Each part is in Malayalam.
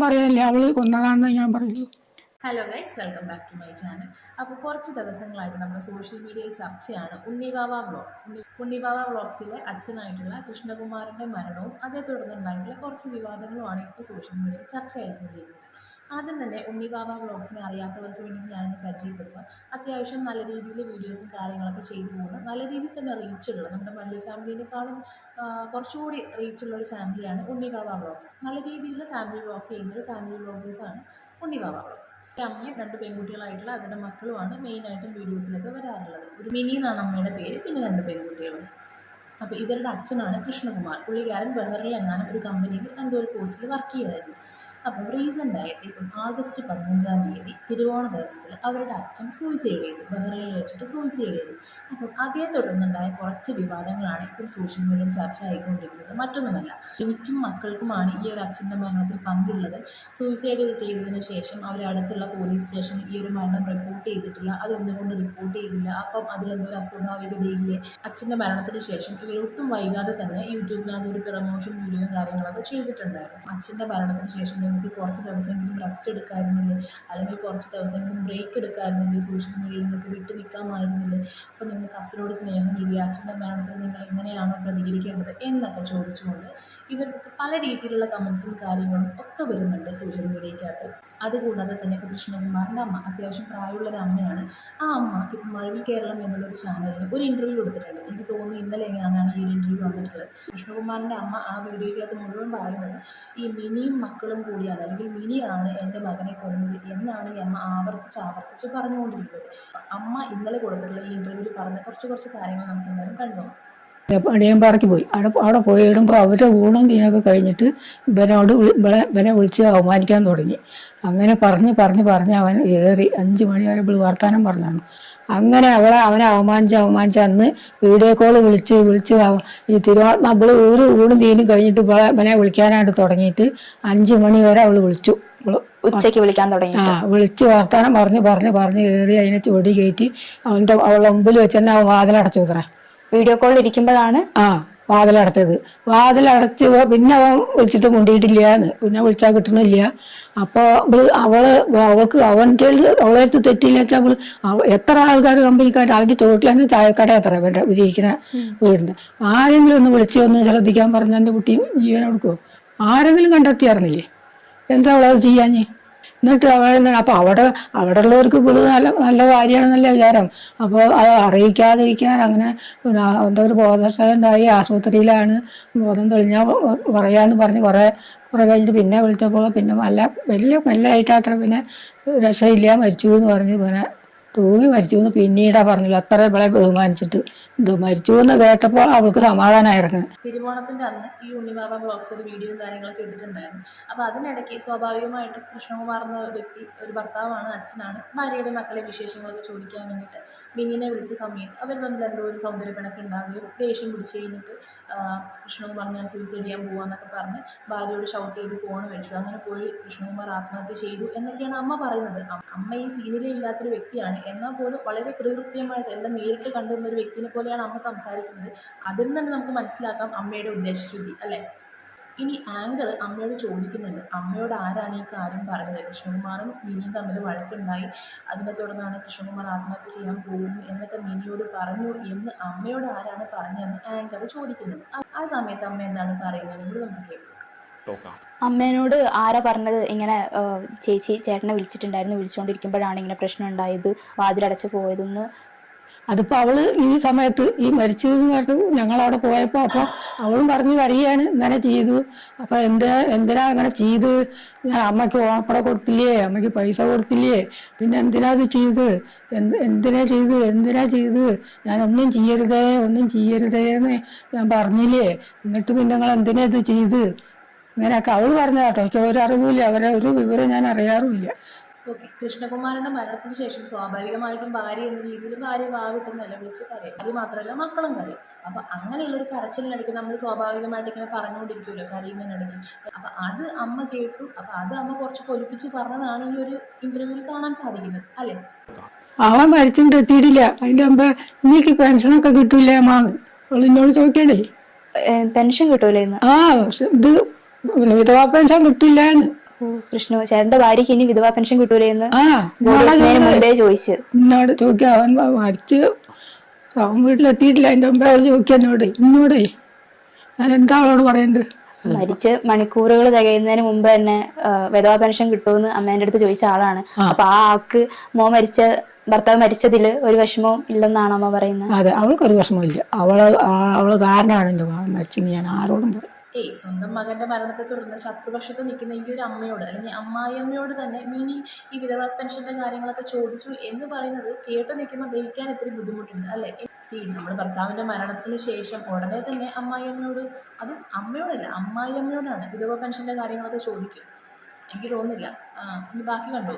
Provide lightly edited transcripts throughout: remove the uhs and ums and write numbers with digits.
പറയാനില്ല, അവള് കൊന്നതാണെന്ന് ഞാൻ പറയുള്ളൂ. Hello guys, welcome back to my channel. അപ്പോൾ കുറച്ച് ദിവസങ്ങളായിട്ട് നമ്മുടെ സോഷ്യൽ മീഡിയയിൽ ചർച്ചയാണ് ഉണ്ണിവാവ വ്ളോഗ്സ്. ഉണ്ണിവാവ വ്ളോഗ്സിലെ അച്ഛനായിട്ടുള്ള കൃഷ്ണകുമാറിൻ്റെ മരണവും അതേ തുടർന്നുണ്ടായിട്ടുള്ള കുറച്ച് വിവാദങ്ങളുമാണ് ഇപ്പോൾ സോഷ്യൽ മീഡിയയിൽ ചർച്ചയായിക്കൊണ്ടിരിക്കുന്നത്. ആദ്യം തന്നെ ഉണ്ണിവാവ വ്ളോഗ്സിനെ അറിയാത്തവർക്ക് വേണ്ടി ഞാനൊന്ന് പരിചയപ്പെടുത്താം. അത്യാവശ്യം നല്ല രീതിയിൽ വീഡിയോസും കാര്യങ്ങളൊക്കെ ചെയ്തു പോകുന്ന, നല്ല രീതിയിൽ തന്നെ റീച്ചുള്ള, നമ്മുടെ മല്ലു ഫാമിലിനേക്കാളും കുറച്ചുകൂടി റീച്ചുള്ള ഒരു ഫാമിലിയാണ് ഉണ്ണിവാവ വ്ളോഗ്സ്. നല്ല രീതിയിൽ ഫാമിലി വ്ളോഗ്സ് ചെയ്യുന്നൊരു ഫാമിലി വ്ളോഗേഴ്സാണ് ഉണ്ണിവാവ വ്ളോഗ്സ്. അമ്മയും 2 പെൺകുട്ടികളായിട്ടുള്ള അവരുടെ മക്കളുമാണ് മെയിനായിട്ടും വീഡിയോസിലൊക്കെ വരാറുള്ളത്. ഒരു മിനി എന്നാണ് അമ്മയുടെ പേര്, പിന്നെ 2 പെൺകുട്ടികളും. അപ്പോൾ ഇവരുടെ അച്ഛനാണ് കൃഷ്ണകുമാർ. പുള്ളിക്കാരൻ ബഹറിൽ എങ്ങാനും ഒരു കമ്പനിയിൽ എന്തോ ഒരു പോസ്റ്റിൽ വർക്ക് ചെയ്തായിരുന്നു. അപ്പം റീസെൻ്റായിട്ട് ഇപ്പം ആഗസ്റ്റ് 15-ാം തീയതി തിരുവോണ ദിവസത്തിൽ അവരുടെ അച്ഛൻ സൂയിസൈഡ് ചെയ്തു, ബഹ്റൈനിൽ വെച്ചിട്ട് സൂയിസൈഡ് ചെയ്തു. അപ്പം അതേ തുടർന്നുണ്ടായ കുറച്ച് വിവാദങ്ങളാണ് ഇപ്പം സോഷ്യൽ മീഡിയയിൽ ചർച്ച ആയിക്കൊണ്ടിരിക്കുന്നത്. മറ്റൊന്നുമല്ല, എനിക്കും മക്കൾക്കുമാണ് ഈ ഒരു അച്ഛൻ്റെ മരണത്തിൽ പങ്കുള്ളത്. സൂയിസൈഡ് ചെയ്തതിന് ശേഷം അവരടുത്തുള്ള പോലീസ് സ്റ്റേഷനിൽ ഈ ഒരു മരണം റിപ്പോർട്ട് ചെയ്തിട്ടില്ല. അതെന്തുകൊണ്ട് റിപ്പോർട്ട് ചെയ്തില്ല? അപ്പം അതിലെന്തൊരു അസ്വാഭാവികതയില്ലേ? അച്ഛൻ്റെ മരണത്തിന് ശേഷം ഇവരൊട്ടും വൈകാതെ തന്നെ യൂട്യൂബിനകത്ത് ഒരു പ്രമോഷൻ വീഡിയോയും കാര്യങ്ങളൊക്കെ ചെയ്തിട്ടുണ്ടായിരുന്നു. അച്ഛൻ്റെ മരണത്തിന് ശേഷം നിങ്ങൾക്ക് കുറച്ച് ദിവസമെങ്കിലും റെസ്റ്റ് എടുക്കാമായിരുന്നില്ലേ, അല്ലെങ്കിൽ കുറച്ച് ദിവസമെങ്കിലും ബ്രേക്ക് എടുക്കാമായിരുന്നില്ലേ, സോഷ്യൽ മീഡിയയിൽ നിന്നൊക്കെ വിട്ട് നിൽക്കാമായിരുന്നില്ലേ? അപ്പോൾ നിങ്ങൾക്ക് അച്ഛനോട് സ്നേഹമില്ല, അച്ഛൻ്റെ മരണത്തിൽ നിങ്ങൾ എങ്ങനെയാണോ പ്രതികരിക്കേണ്ടത് എന്നൊക്കെ ചോദിച്ചുകൊണ്ട് ഇവർക്ക് പല രീതിയിലുള്ള കമൻസും കാര്യങ്ങളും ഒക്കെ വരുന്നുണ്ട് സോഷ്യൽ മീഡിയയ്ക്കകത്ത്. അതുകൂടാതെ തന്നെ ഇപ്പോൾ കൃഷ്ണകുമാറിൻ്റെ അമ്മ അത്യാവശ്യം പ്രായമുള്ളൊരു അമ്മയാണ്. ആ അമ്മ ഇപ്പം മഴവിൽ കേരളം എന്നുള്ളൊരു ചാനലിൽ ഒരു ഇൻ്റർവ്യൂ കൊടുത്തിട്ടുണ്ട്. എനിക്ക് തോന്നുന്നു ഇന്നലെ എങ്ങനെയാണ് ഈ ഒരു ഇൻ്റർവ്യൂ വന്നിട്ടുള്ളത്. കൃഷ്ണകുമാറിൻ്റെ അമ്മ ആ വീഡിയോയ്ക്കകത്ത് മുഴുവൻ പറയുന്നത് ഈ മിനിയും മക്കളും കൂടിയാണ്, അല്ലെങ്കിൽ മിനിയാണ് എൻ്റെ മകനെ കൊന്നത് എന്നാണ് ഈ അമ്മ ആവർത്തിച്ച് പറഞ്ഞുകൊണ്ടിരിക്കുന്നത്. അമ്മ ഇന്നലെ കൊടുത്തിട്ടുള്ള ഈ ഇൻ്റർവ്യൂവിൽ പറഞ്ഞ കുറച്ച് കാര്യങ്ങൾ നമുക്ക് എന്തായാലും കണ്ടു. അടിയമ്പാറയ്ക്ക് പോയി. അവിടെ പോയി ഇടുമ്പോൾ അവരുടെ ഊണും തീനൊക്കെ കഴിഞ്ഞിട്ട് ഇവനെ വിളിച്ച് അവമാനിക്കാൻ തുടങ്ങി. അങ്ങനെ പറഞ്ഞ് അവൻ ഏറി 5 മണി വരെ ഇവള് വർത്താനം പറഞ്ഞാണ്. അങ്ങനെ അവനെ അവമാനിച്ച് അന്ന് വീഡിയോ കോൾ വിളിച്ച് ഈ നമ്മള് ഒരു ഊണും തീനും കഴിഞ്ഞിട്ട് ഇവനെ വിളിക്കാനായിട്ട് തുടങ്ങിയിട്ട് 5 മണി വരെ അവള് വിളിച്ചു. ഉച്ചയ്ക്ക് വിളിക്കാൻ തുടങ്ങി. വിളിച്ച് വർത്താനം പറഞ്ഞ് ഏറി അതിനെ ചൊടി കയറ്റി അവളുടെ മുമ്പിൽ വെച്ച് തന്നെ അവൻ വാതിലടച്ചു ഉത്തരേ. വീഡിയോ കോളിൽ ഇരിക്കുമ്പോഴാണ് വാതിലടച്ച് പിന്നെ അവൻ വിളിച്ചിട്ട് മുണ്ടിയിട്ടില്ലാന്ന്, പിന്നെ വിളിച്ചാൽ കിട്ടണില്ല. അപ്പോൾ അവൾക്ക് അവളെ തെറ്റില്ല വെച്ചാൽ എത്ര ആൾക്കാർ കമ്പനിക്കാർ അവൻ്റെ തോട്ടിൽ തന്നെ ചായക്കട എത്ര അവരുടെ വിജയിക്കുന്ന വീടിൻ്റെ ആരെങ്കിലും ഒന്ന് വിളിച്ച് ശ്രദ്ധിക്കാൻ പറഞ്ഞ എൻ്റെ കുട്ടി ജീവൻ കൊടുക്കുമോ? ആരെങ്കിലും കണ്ടെത്തിയായിരുന്നില്ലേ? എന്താ അവളത് ചെയ്യാഞ്ഞ്? എന്നിട്ട് അപ്പോൾ അവിടെ ഉള്ളവർക്ക് ഇപ്പോഴും നല്ല കാര്യമാണെന്നല്ല വിചാരം. അപ്പോൾ അത് അറിയിക്കാതിരിക്കാൻ അങ്ങനെ എന്താ ഒരു ബോധക്ഷയം ഉണ്ടായി, ആശുപത്രിയിലാണ്, ബോധം തെളിഞ്ഞാൽ പറയാമെന്ന് പറഞ്ഞ് കുറേ കഴിഞ്ഞിട്ട് പിന്നെ വിളിച്ചപ്പോൾ പിന്നെ വലിയ മെല്ലായിട്ടാത്ര പിന്നെ രക്ഷയില്ല, മരിച്ചു എന്ന് പറഞ്ഞ് പിന്നെ തൂങ്ങി മരിച്ചു എന്ന് പിന്നീടാ പറഞ്ഞില്ല. അത്ര ഇവളെ ബഹുമാനിച്ചിട്ട് മരിച്ചു എന്ന് കേട്ടപ്പോൾ അവൾക്ക് സമാധാനമായിരുന്നു. തിരുവോണത്തിൻ്റെ അന്ന് ഈ ഉണ്ണിവാവ വ്ളോഗ്സ് ഒരു വീഡിയോ കാര്യങ്ങളൊക്കെ ഇട്ടിട്ടുണ്ടായിരുന്നു. അപ്പോൾ അതിനിടയ്ക്ക് സ്വാഭാവികമായിട്ടും കൃഷ്ണകുമാർ എന്ന വ്യക്തി ഒരു ഭർത്താവാണ്, അച്ഛനാണ്, ഭാര്യയുടെ മക്കളെ വിശേഷങ്ങളൊക്കെ ചോദിക്കാൻ വേണ്ടിയിട്ട് മിനിനെ വിളിച്ച സമയത്ത് അവർ തമ്മിൽ എന്തോ ഒരു സൗന്ദര്യപ്പിണക്ക് ഉണ്ടാകുകയും ദേഷ്യം പിടിച്ച് കഴിഞ്ഞിട്ട് കൃഷ്ണകുമാർ ഞാൻ സൂയിസൈഡ് ചെയ്യാൻ പോകാമെന്നൊക്കെ പറഞ്ഞ് ഭാര്യയോട് ഷൗട്ട് ചെയ്ത് ഫോൺ വെച്ചു. അങ്ങനെ പോയി കൃഷ്ണകുമാർ ആത്മഹത്യ ചെയ്തു എന്നൊക്കെയാണ് അമ്മ പറയുന്നത്. അമ്മ ഈ സീനിലേ ഇല്ലാത്തൊരു വ്യക്തിയാണ്, എന്നാൽ പോലും വളരെ കൃത്യമായിട്ട് എല്ലാം നേരിട്ട് കണ്ടുവന്ന ഒരു വ്യക്തിനെ പോലെയാണ് അമ്മ സംസാരിക്കുന്നത്. അതിൽ നിന്ന് തന്നെ നമുക്ക് മനസ്സിലാക്കാം അമ്മയുടെ ഉദ്ദേശശുദ്ധി അല്ലേ. ഇനി ആങ്കർ അമ്മയോട് ചോദിക്കുന്നുണ്ട്, അമ്മയോട് ആരാണ് ഈ കാര്യം പറഞ്ഞത്? കൃഷ്ണകുമാറും മിനിയും തമ്മിൽ വഴക്കുണ്ടായി, അതിനെ തുടർന്നാണ് കൃഷ്ണകുമാർ ആത്മഹത്യ ചെയ്യാൻ പോകുന്നു എന്നൊക്കെ മിനിയോട് പറഞ്ഞു എന്ന് അമ്മയോട് ആരാണ് പറഞ്ഞതെന്ന് ആങ്കർ ചോദിക്കുന്നുണ്ട്. ആ സമയത്ത് അമ്മ എന്താണ് പറയുന്നത് കൂടി നമുക്ക് കേൾക്കാം. അമ്മേനോട് ആരാ പറഞ്ഞത് ഇങ്ങനെ ചേട്ടനെ വിളിച്ചുകൊണ്ടിരിക്കുമ്പോഴാണ് ഇങ്ങനെ പ്രശ്നം ഉണ്ടായത്, വാതിലടച്ച് പോയതെന്ന്? അതിപ്പോൾ അവള് ഈ സമയത്ത് ഈ മരിച്ചതെന്ന് പറഞ്ഞിട്ട് ഞങ്ങളവിടെ പോയപ്പോൾ അപ്പോൾ അവളും പറഞ്ഞ് കരയാണ്, ഇങ്ങനെ ചെയ്തു. അപ്പോൾ എന്തിനാ അങ്ങനെ ചെയ്ത്? ഞാൻ അമ്മയ്ക്ക് ഓണപ്പട കൊടുത്തില്ലേ, അമ്മയ്ക്ക് പൈസ കൊടുത്തില്ലേ, പിന്നെ എന്തിനാ ഇത് ചെയ്ത്? എന്തിനാ ചെയ്ത്? ഞാനൊന്നും ചെയ്യരുതേ എന്ന് ഞാൻ പറഞ്ഞില്ലേ, എന്നിട്ട് പിന്നെ നിങ്ങൾ എന്തിനാ ഇത് ചെയ്ത്? ഇങ്ങനെയൊക്കെ അവൾ പറഞ്ഞതാട്ടോ. എനിക്ക് ഒരു അറിവില്ല, അവരെ ഒരു വിവരം ഞാൻ അറിയാറുമില്ല. ഓക്കെ, കൃഷ്ണകുമാറിൻ്റെ മരണത്തിന് ശേഷം സ്വാഭാവികമായിട്ടും ഭാര്യ എന്ന രീതിയിൽ ഭാര്യ വാവിട്ട് നിലവിളിച്ച് കരയും. അത് മാത്രമല്ല മക്കളും കരയും. അപ്പം അങ്ങനെയുള്ളൊരു കരച്ചിലിനിടയ്ക്ക് നമ്മൾ സ്വാഭാവികമായിട്ട് ഇങ്ങനെ പറഞ്ഞുകൊണ്ടിരിക്കുമല്ലോ കരയുന്നതിനിടയ്ക്ക്. അപ്പം അത് അമ്മ കേട്ടു. അപ്പം അത് അമ്മ കുറച്ച് കൊലിപ്പിച്ച് പറഞ്ഞതാണ് ഈ ഒരു ഇൻ്റർവ്യൂവിൽ കാണാൻ സാധിക്കുന്നത് അല്ലേ. അവൻ മരിച്ചിട്ട് എത്തിയിട്ടില്ല, അതിൻ്റെ മുമ്പ് എനിക്ക് പെൻഷനൊക്കെ കിട്ടൂലേ അമ്മാന്ന് അവൾ എന്നോട് ചോദിക്കണേ. പെൻഷൻ കിട്ടൂലേ? ഇത് വിധവാ പെൻഷൻ കിട്ടില്ലാന്ന്. കൃഷ്ണു ചേട്ടന്റെ ഭാര്യക്ക് ഇനി വിധവാ പെൻഷൻ കിട്ടൂലെന്ന് ആ മുമ്പേ ചോദിച്ചു. എന്നോട് ചോദിക്കുക, അവൻ മരിച്ച് അവൻ വീട്ടിലെത്തിയിട്ടില്ല, അതിന്റെ മുമ്പേ അവൾ ചോദിക്കുക എന്നോടേ ഞാൻ എന്താ അവളോട് പറയണ്ട്. മരിച്ച് മണിക്കൂറുകൾ തികയുന്നതിന് മുമ്പ് തന്നെ വിധവാ പെൻഷൻ കിട്ടുമെന്ന് അമ്മേന്റെ അടുത്ത് ചോദിച്ച ആളാണ്. അപ്പൊ ആ ആൾക്ക് ഭർത്താവ് മരിച്ചതില് ഒരു വിഷമവും ഇല്ലെന്നാണ് അമ്മ പറയുന്നത്. അതെ, അവൾക്കൊരു വിഷമമില്ല. അവള് കാരണമാണ് എന്റെ മരിച്ചെങ്കിൽ ഞാൻ ആരോടും പറയും. സ്വന്തം മകന്റെ മരണത്തെ തുടർന്ന് ശത്രുപക്ഷത്ത് നിൽക്കുന്ന ഈ ഒരു അമ്മയോട് അല്ലെങ്കിൽ അമ്മായിയമ്മയോട് തന്നെ മിനി ഈ വിധവാ പെൻഷന്റെ കാര്യങ്ങളൊക്കെ ചോദിച്ചു എന്ന് പറയുന്നത് കേട്ട് നിൽക്കുമ്പോൾ ദഹിക്കാൻ ഇത്തിരി ബുദ്ധിമുട്ടുണ്ട് അല്ലേ. നമ്മൾ ഭർത്താവിന്റെ മരണത്തിന് ശേഷം ഉടനെ തന്നെ അമ്മായിയമ്മയോട്, അത് അമ്മയോടല്ല അമ്മായിയമ്മയോടാണ് വിധവാ പെൻഷന്റെ കാര്യങ്ങളൊക്കെ ചോദിക്കും. എനിക്ക് തോന്നുന്നില്ല. ഇനി ബാക്കി കണ്ടു.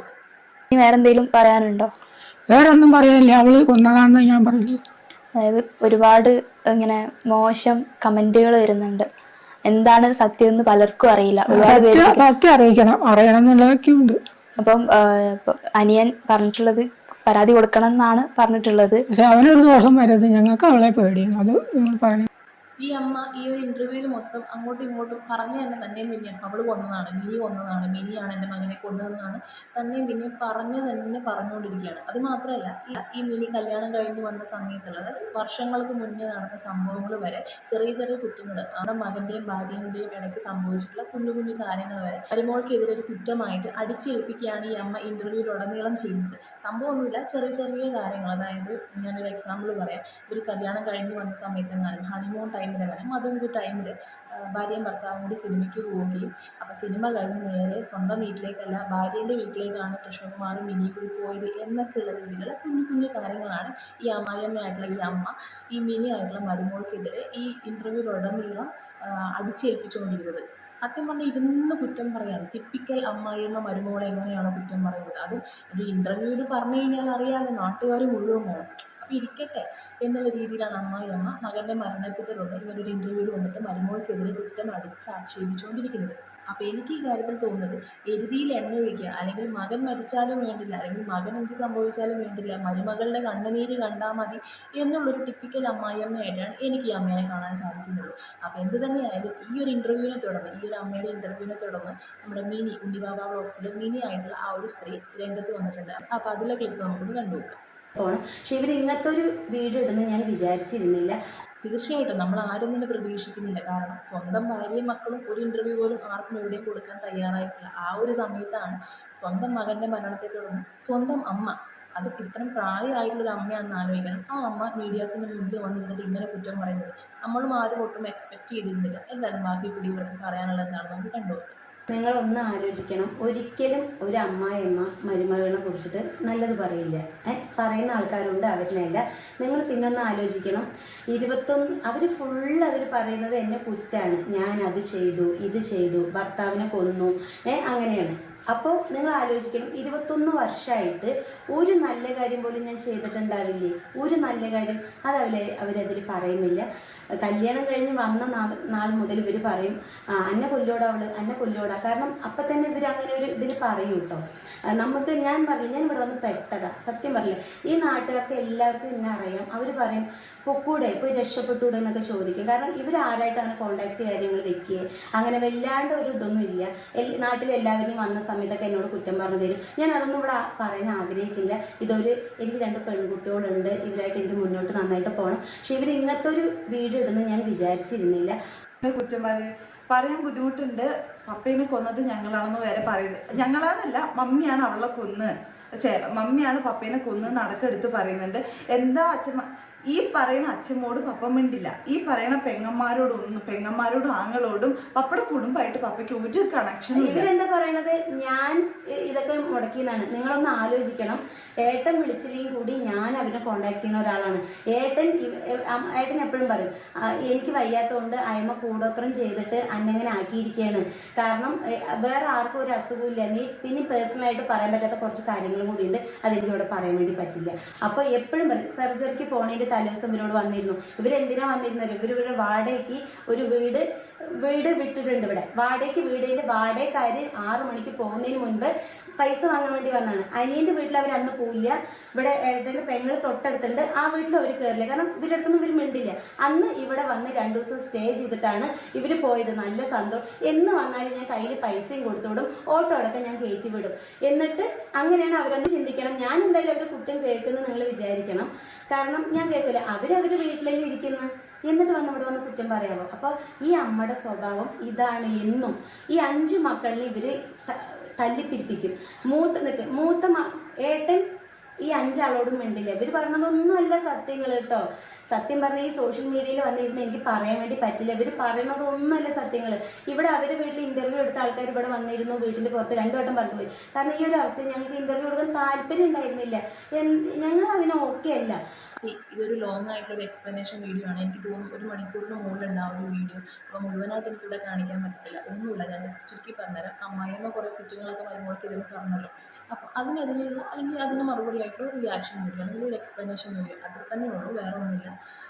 ഇനി വേറെ എന്തെങ്കിലും പറയാനുണ്ടോ? വേറെ ഒന്നും പറയാനില്ല, അവള് കൊന്നതാണെന്ന് ഞാൻ പറയുള്ളൂ. അതായത് ഒരുപാട് ഇങ്ങനെ മോശം കമന്റുകൾ വരുന്നുണ്ട്. എന്താണ് സത്യം എന്ന് പലർക്കും അറിയില്ല. സത്യം അറിയണം എന്നുള്ളതൊക്കെ ഉണ്ട്. അപ്പം അനിയൻ പറഞ്ഞിട്ടുള്ളത് പരാതി കൊടുക്കണം എന്നാണ് പറഞ്ഞിട്ടുള്ളത്. പക്ഷെ അവനൊരു ദോഷം വരരുത്, ഞങ്ങൾക്ക് അവളെ പേടിയാണ്, അത് ഞങ്ങൾ പറയണം. ഈ അമ്മ ഈ ഒരു ഇന്റർവ്യൂവിൽ മൊത്തം അങ്ങോട്ടും ഇങ്ങോട്ടും പറഞ്ഞു തന്നെ തന്നെയും പിന്നെയും അവള് കൊന്നതാണ്, മിനി കൊന്നതാണ്, മിനിയാണ് എൻ്റെ മകനെ കൊന്നതെന്നാണ് തന്നെയും പിന്നെയും തന്നെ പറഞ്ഞുകൊണ്ടിരിക്കുകയാണ്. അത് മാത്രമല്ല ഈ മിനി കല്യാണം കഴിഞ്ഞ് വന്ന സമയത്തുള്ള, അതായത് വർഷങ്ങൾക്ക് മുന്നേ നടന്ന സംഭവങ്ങൾ വരെ, ചെറിയ ചെറിയ കുറ്റങ്ങൾ, നമ്മുടെ മകൻ്റെയും ഭാര്യൻ്റെയും ഇടയ്ക്ക് സംഭവിച്ചിട്ടുള്ള കുഞ്ഞു കുഞ്ഞു കാര്യങ്ങൾ വരെ മരുമോൾക്കെതിരെ ഒരു കുറ്റമായിട്ട് അടിച്ചേൽപ്പിക്കുകയാണ് ഈ അമ്മ ഇന്റർവ്യൂവിലുടനീളം ചെയ്യുന്നത്. സംഭവമൊന്നുമില്ല, ചെറിയ ചെറിയ കാര്യങ്ങൾ. അതായത് ഞാനൊരു എക്സാമ്പിൾ പറയാം. ഒരു കല്യാണം കഴിഞ്ഞ് വന്ന സമയത്തെങ്ങാനും ഹണിമൂൺ ടൈമിലെ കാര്യം, അതും ഇത് ടൈമിൽ ഭാര്യയും ഭർത്താവും കൂടി സിനിമയ്ക്ക് പോവുകയും, അപ്പോൾ സിനിമ കഴിഞ്ഞ് നേരെ സ്വന്തം വീട്ടിലേക്കല്ല ഭാര്യേൻ്റെ വീട്ടിലേക്കാണ് കൃഷ്ണകുമാറും മിനി കൂടി പോയത് എന്നൊക്കെയുള്ള രീതിയിലുള്ള കുഞ്ഞു കുഞ്ഞു കാര്യങ്ങളാണ് ഈ അമ്മായിയമ്മയായിട്ടുള്ള ഈ അമ്മ ഈ മിനി ആയിട്ടുള്ള മരുമോൾക്കെതിരെ ഈ ഇന്റർവ്യൂവിലുടനീളം അടിച്ചേൽപ്പിച്ചുകൊണ്ടിരുന്നത്. സത്യം പറഞ്ഞാൽ ഇരുന്ന് കുറ്റം പറയാണ്. ടിപ്പിക്കൽ അമ്മായിയമ്മ മരുമോളെ എങ്ങനെയാണോ കുറ്റം പറയുന്നത്, അതും ഒരു ഇന്റർവ്യൂവിൽ പറഞ്ഞു കഴിഞ്ഞാൽ അറിയാതെ നാട്ടുകാർ മുഴുവൻ വേണം. അപ്പോൾ ഇരിക്കട്ടെ എന്നുള്ള രീതിയിലാണ് അമ്മായിയമ്മ മകൻ്റെ മരണത്തെ തുടർന്ന് ഇങ്ങനൊരു ഇന്റർവ്യൂവിൽ വന്നിട്ട് മരുമോൾക്കെതിരെ കുറ്റം ആക്ഷേപിച്ചുകൊണ്ടിരിക്കുന്നത്. അപ്പോൾ എനിക്ക് ഈ കാര്യത്തിൽ തോന്നുന്നത്, എരുതിയിൽ എണ്ണ ഒഴിക്കുക, അല്ലെങ്കിൽ മകൻ മരിച്ചാലും വേണ്ടില്ല, അല്ലെങ്കിൽ മകൻ എന്ത് സംഭവിച്ചാലും വേണ്ടില്ല, മരുമകളുടെ കണ്ണുനീര് കണ്ടാൽ മതി എന്നുള്ളൊരു ടിപ്പിക്കൽ അമ്മായിയമ്മയായിട്ടാണ് എനിക്ക് ഈ അമ്മേനെ കാണാൻ സാധിക്കുന്നുള്ളൂ. അപ്പോൾ എന്ത് തന്നെയായാലും ഈ ഒരു ഇന്റർവ്യൂവിനെ തുടർന്ന്, ഈ ഒരു അമ്മയുടെ ഇന്റർവ്യൂവിനെ തുടർന്ന് നമ്മുടെ മിനി, ഉണ്ണിബാബ വ്ളോഗ്സിലെ മിനി ആയിട്ടുള്ള ആ ഒരു സ്ത്രീ രംഗത്ത് വന്നിട്ടുണ്ട്. അപ്പോൾ അതിലെ ക്ലിപ്പ് നമുക്കൊന്ന് കണ്ടുനോക്കാം. പക്ഷെ ഇവർ ഇങ്ങനത്തെ ഒരു വീഡിയോ ഇടുന്നത് ഞാൻ വിചാരിച്ചിരുന്നില്ല. തീർച്ചയായിട്ടും നമ്മൾ ആരും തന്നെ പ്രതീക്ഷിക്കുന്നില്ല. കാരണം സ്വന്തം ഭാര്യയും മക്കളും ഒരു ഇന്റർവ്യൂ പോലും ആർക്കും എവിടെയും കൊടുക്കാൻ തയ്യാറായിട്ടില്ല. ആ ഒരു സമയത്താണ് സ്വന്തം മകൻ്റെ മരണത്തെ തുടർന്ന് സ്വന്തം അമ്മ, അത് ഇത്രയും പ്രായമായിട്ടുള്ളൊരു അമ്മയാണെന്ന് ആലോചിക്കണം, ആ അമ്മ മീഡിയാസിൻ്റെ മുന്നിൽ വന്നിരുന്നിട്ട് ഇങ്ങനെ കുറ്റം പറയുന്നത് നമ്മളും ആരും ഒട്ടും എക്സ്പെക്ട് ചെയ്തിരുന്നില്ല. എന്തായാലും ബാക്കി കൂടി ഇവർക്ക് പറയാനുള്ളത് എന്താണെന്ന് നമുക്ക് കണ്ടുനോക്കാം. നിങ്ങളൊന്ന് ആലോചിക്കണം, ഒരിക്കലും ഒരു അമ്മായിയമ്മ മരുമകളെ കുറിച്ചിട്ട് നല്ലത് പറയില്ല. പറയുന്ന ആൾക്കാരുണ്ട്, അവരിലല്ല. നിങ്ങൾ പിന്നെ ഒന്ന് ആലോചിക്കണം, 21 അവർ ഫുള്ള് അതിൽ പറയുന്നത് എന്നെ കുറ്റാണ്, ഞാൻ അത് ചെയ്തു, ഇത് ചെയ്തു, ഭർത്താവിനെ കൊന്നു, അങ്ങനെയാണ്. അപ്പോൾ നിങ്ങൾ ആലോചിക്കണം, 21 വർഷമായിട്ട് ഒരു നല്ല കാര്യം പോലും ഞാൻ ചെയ്തിട്ടുണ്ടാവില്ലേ? ഒരു നല്ല കാര്യം അത് അവരതിൽ പറയുന്നില്ല. കല്യാണം കഴിഞ്ഞ് വന്ന നാൾ മുതൽ ഇവർ പറയും അന്നെ കൊല്ലോടാ അവള്, അന്നെ കൊല്ലോടാ. കാരണം അപ്പം തന്നെ ഇവർ അങ്ങനെ ഒരു ഇതിൽ പറയും കേട്ടോ. ഞാൻ ഇവിടെ വന്ന് പെട്ടതാ. സത്യം പറയില്ല, ഈ നാട്ടുകാർക്ക് എല്ലാവർക്കും എന്നെ അറിയാം. അവർ പറയും പൊക്കൂടെ, പോയി രക്ഷപ്പെട്ടൂടെ എന്നൊക്കെ ചോദിക്കും. കാരണം ഇവർ ആരായിട്ട് അങ്ങനെ കോണ്ടാക്ട് കാര്യങ്ങൾ വെക്കുക, അങ്ങനെ വല്ലാണ്ട് ഒരു ഇതൊന്നും ഇല്ല. നാട്ടിലെല്ലാവരും വന്ന സമയത്തൊക്കെ എന്നോട് കുറ്റം പറഞ്ഞു തരും. ഞാൻ അതൊന്നും ഇവിടെ പറയാൻ ആഗ്രഹിക്കില്ല. എനിക്ക് 2 പെൺകുട്ടികളുണ്ട്, ഇവരായിട്ട് എനിക്ക് മുന്നോട്ട് നന്നായിട്ട് പോകണം. പക്ഷെ ഇവർ ഇങ്ങനത്തെ ഒരു വീഡിയോ ഇടുന്നത് ഞാൻ വിചാരിച്ചിരുന്നില്ല. കുറ്റം പറയാൻ ബുദ്ധിമുട്ടുണ്ട്. പപ്പേനെ കൊന്നത് ഞങ്ങളാണെന്ന് വരെ പറയുന്നത്. ഞങ്ങളാന്നല്ല, മമ്മിയാണ് അവളെ മമ്മിയാണ് പപ്പേനെ കൊന്ന് നടക്കെടുത്ത് പറയുന്നുണ്ട്. എന്താ ഈ പറയുന്ന അച്ഛമ്മോട് പപ്പ മിണ്ടില്ല. ഈ പറയുന്ന പെങ്ങന്മാരോടും ആങ്ങളോടും പപ്പയുടെ കുടുംബമായിട്ട് പപ്പയ്ക്ക് ഒരു കണക്ഷനും ഇല്ല. ഇവരെന്താ പറയണത്, ഞാൻ ഇതൊക്കെ മുടക്കിയെന്നാണ്. നിങ്ങളൊന്ന് ആലോചിക്കണം. ഏട്ടൻ വിളിച്ചില്ലെങ്കിൽ കൂടി ഞാൻ അവരെ കോണ്ടാക്ട് ചെയ്യുന്ന ഒരാളാണ്. ഏട്ടൻ എപ്പോഴും പറയും എനിക്ക് വയ്യാത്തതുകൊണ്ട് അയമ്മ കൂടോത്രം ചെയ്തിട്ട് അന്നെങ്ങനെ ആക്കിയിരിക്കുകയാണ്. കാരണം വേറെ ആർക്കും ഒരു അസുഖമില്ല. പിന്നെ പേഴ്സണലായിട്ട് പറയാൻ പറ്റാത്ത കുറച്ച് കാര്യങ്ങളും കൂടി ഉണ്ട്, അതെനിക്ക് ഇവിടെ പറയാൻ വേണ്ടി പറ്റില്ല. അപ്പോൾ എപ്പോഴും പറയും, സർജറിക്ക് പോണതിൻ്റെ തലേദിവസം ഇവരോട് വന്നിരുന്നു. ഇവരെന്തിനാ വന്നിരുന്നത്? ഇവരുടെ വാടകയ്ക്ക് ഒരു വീട് വീട് വിട്ടിട്ടുണ്ട് ഇവിടെ. വാടകയ്ക്ക് വീടിൻ്റെ വാടകക്കാർ 6 മണിക്ക് പോകുന്നതിന് മുൻപ് പൈസ വാങ്ങാൻ വേണ്ടി വന്നതാണ്. അനിയൻ്റെ വീട്ടിൽ അവർ അന്ന് പോയില്ല. ഇവിടെ ഏട്ടൻ്റെ പെങ്ങൾ തൊട്ടടുത്തുണ്ട്, ആ വീട്ടിൽ അവർ കയറില്ല. കാരണം ഇവരുടെ അടുത്തൊന്നും ഇവർ മിണ്ടില്ല. അന്ന് ഇവിടെ വന്ന് 2 ദിവസം സ്റ്റേ ചെയ്തിട്ടാണ് ഇവർ പോയത്. നല്ല സന്തോഷം. എന്ന് വന്നാലും ഞാൻ കയ്യിൽ പൈസയും കൊടുത്തു വിടും, ഓട്ടോ അടക്കം ഞാൻ കയറ്റി വിടും. എന്നിട്ട് അങ്ങനെയാണ് അവരൊന്ന് ചിന്തിക്കണം. ഞാൻ എന്തായാലും അവർ കുറ്റം കേൾക്കുന്നത് നിങ്ങൾ വിചാരിക്കണം. കാരണം ഞാൻ കേൾക്കില്ല, അവരവരുടെ വീട്ടിലേക്ക് ഇരിക്കുന്ന എന്നിട്ട് ഇവിടെ വന്ന് കുറ്റം പറയാമോ? അപ്പോൾ ഈ അമ്മയുടെ സ്വഭാവം ഇതാണ്. എന്നും ഈ 5 മക്കളിനെ ഇവർ തല്ലിപ്പിരിപ്പിക്കും. മൂത്ത ഏട്ടൻ ഈ 5 ആളോടും മിണ്ടില്ല. ഇവർ പറഞ്ഞതൊന്നുമല്ല സത്യങ്ങൾ കേട്ടോ. സത്യം പറഞ്ഞാൽ ഈ സോഷ്യൽ മീഡിയയിൽ വന്നിരുന്ന് എനിക്ക് പറയാൻ വേണ്ടി പറ്റില്ല. ഇവർ പറയുന്നതൊന്നുമല്ല സത്യങ്ങൾ. ഇവിടെ അവരുടെ വീട്ടിൽ ഇൻ്റർവ്യൂ എടുത്ത ആൾക്കാർ ഇവിടെ വന്നിരുന്നു, വീട്ടിൻ്റെ പുറത്ത് 2 വട്ടം പറഞ്ഞു പോയി. കാരണം ഈ ഒരു അവസ്ഥയിൽ ഞങ്ങൾക്ക് ഇൻ്റർവ്യൂ എടുക്കാൻ താല്പര്യം ഉണ്ടായിരുന്നില്ല. ഞങ്ങൾ അതിന് ഓക്കെ അല്ല. ഇതൊരു ലോങ് ആയിട്ടുള്ള എക്സ്പ്ലനേഷൻ വീഡിയോ ആണ്. എനിക്ക് തോന്നുന്നു 1 മണിക്കൂറിന് മുകളിലുണ്ടാവും ഒരു വീഡിയോ. അപ്പോൾ മുഴുവനായിട്ട് എനിക്കിവിടെ കാണിക്കാൻ പറ്റത്തില്ല. ഒന്നുമില്ല, ഞാൻ ജസ്റ്റ് ചുരുക്കി പറഞ്ഞുതരാം. അമ്മായിയമ്മ കുറേ കുറ്റങ്ങളൊക്കെ മരുമകൾക്ക് ഇതിന് പറഞ്ഞല്ലോ. അപ്പോൾ അതിനെതിരെയുള്ള അല്ലെങ്കിൽ അതിന് മറുപടി ആയിട്ടുള്ള ഒരു റിയാക്ഷൻ വീഡിയോ അല്ലെങ്കിൽ ഒരു എക്സ്പ്ലനേഷൻ വീഡിയോ, അത്ര തന്നെ ഉള്ളൂ, വേറെ ഒന്നുമില്ല.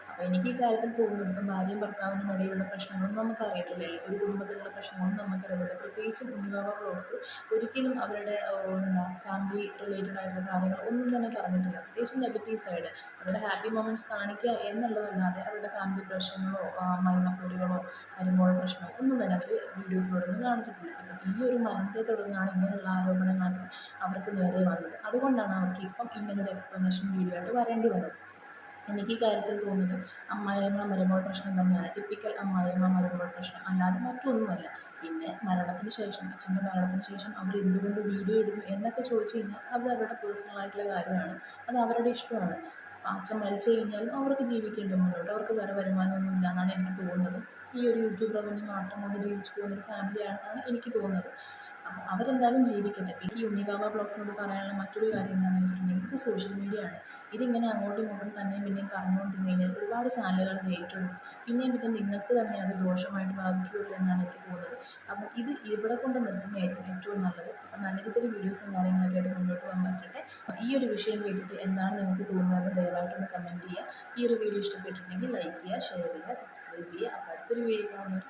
അപ്പോൾ എനിക്ക് ഈ കാര്യത്തിൽ തോന്നുന്നത് ഇപ്പം ഭാര്യയും ഭർത്താവിനും ഇടയിലുള്ള പ്രശ്നങ്ങളൊന്നും നമുക്കറിയത്തില്ലല്ലോ, ഒരു കുടുംബത്തിലുള്ള പ്രശ്നങ്ങളൊന്നും നമുക്കറിയത്തില്ല. പ്രത്യേകിച്ചും ഉണ്ണിവാവ വ്ളോഗ്സ് ഒരിക്കലും അവരുടെ ഫാമിലി റിലേറ്റഡ് ആയിട്ടുള്ള കാര്യങ്ങൾ ഒന്നും തന്നെ പറഞ്ഞിട്ടില്ല. പ്രത്യേകിച്ചും നെഗറ്റീവ് സൈഡ്, അവരുടെ ഹാപ്പി മൊമെൻറ്റ്സ് കാണിക്കുക എന്നുള്ളതല്ലാതെ അവരുടെ ഫാമിലി പ്രശ്നങ്ങളോ മരുമക്കൂടികളോ മരുമോൾ പ്രശ്നമോ ഒന്നും തന്നെ അവർ വീഡിയോസിലൂടെ കാണിച്ചിട്ടില്ല. അപ്പം ഈ ഒരു മരണത്തെ തുടർന്നാണ് ഇങ്ങനെയുള്ള ആരോപണങ്ങളൊക്കെ അവർക്ക് നേരെ വന്നത്. അതുകൊണ്ടാണ് അവർക്ക് ഇപ്പം ഇങ്ങനൊരു എക്സ്പ്ലനേഷൻ വീഡിയോ ആയിട്ട് വരേണ്ടി വന്നത്. എനിക്ക് ഈ കാര്യത്തിൽ തോന്നുന്നത് അമ്മായിയമ്മ മരുമോൾ പ്രശ്നം തന്നെയാണ്, ടിപ്പിക്കൽ അമ്മായിയമ്മ മരുമോൾ പ്രശ്നം, അല്ലാതെ മറ്റൊന്നുമല്ല. പിന്നെ മരണത്തിന് ശേഷം, അച്ഛൻ്റെ മരണത്തിന് ശേഷം അവർ എന്തുകൊണ്ട് വീഡിയോ ഇടുന്നു എന്നൊക്കെ ചോദിച്ചു കഴിഞ്ഞാൽ അത് അവരുടെ പേഴ്സണൽ ആയിട്ടുള്ള കാര്യമാണ്, അത് അവരുടെ ഇഷ്ടമാണ്. അച്ഛൻ മരിച്ചു കഴിഞ്ഞാലും അവർക്ക് ജീവിക്കേണ്ടി മുന്നോട്ട്, അവർക്ക് വേറെ വരുമാനമൊന്നും ഇല്ല എന്നാണ് എനിക്ക് തോന്നുന്നത്. ഈ ഒരു യൂട്യൂബ് റവന്യൂ മാത്രം കൊണ്ട് ജീവിച്ചു പോകുന്നൊരു ഫാമിലിയാണെന്നാണ് എനിക്ക് തോന്നുന്നത്. അപ്പോൾ അവരെന്തായാലും ജീവിക്കട്ടെ. പിന്നെ ഈ ഉണ്ണിവാവ വ്ളോഗ്സിനോട് പറയാനുള്ള മറ്റൊരു കാര്യം എന്താണെന്ന് വെച്ചിട്ടുണ്ടെങ്കിൽ ഇത് സോഷ്യൽ മീഡിയ ആണ്. ഇതിങ്ങനെ അങ്ങോട്ടും ഇങ്ങോട്ടും തന്നെയും പിന്നെയും പറഞ്ഞുകൊണ്ടിരുന്നു കഴിഞ്ഞാൽ ഒരുപാട് ചാനലുകൾ ഏറ്റവും പിന്നെയും നിങ്ങൾക്ക് തന്നെ അത് ദോഷമായിട്ട് ബാധിക്കുകയുള്ളൂ എന്നാണ് എനിക്ക് തോന്നുന്നത്. അപ്പോൾ ഇത് ഇവിടെ കൊണ്ട് നിർത്തുന്നതായിരിക്കും ഏറ്റവും നല്ലത്. അപ്പോൾ നല്ല രീതിയിൽ വീഡിയോസും കാര്യങ്ങളൊക്കെ ആയിട്ട് മുന്നോട്ട് പോകാൻ പറ്റട്ടെ. ഈ ഒരു വിഷയം കേട്ടിട്ട് എന്താണ് നിങ്ങൾക്ക് തോന്നുന്നത് ദയവായിട്ടൊന്ന് കമൻറ്റ് ചെയ്യുക. ഈ ഒരു വീഡിയോ ഇഷ്ടപ്പെട്ടിട്ടുണ്ടെങ്കിൽ ലൈക്ക് ചെയ്യുക, ഷെയർ ചെയ്യുക, സബ്സ്ക്രൈബ് ചെയ്യുക. അപ്പോൾ അടുത്തൊരു വീഡിയോ കാണുന്നത്.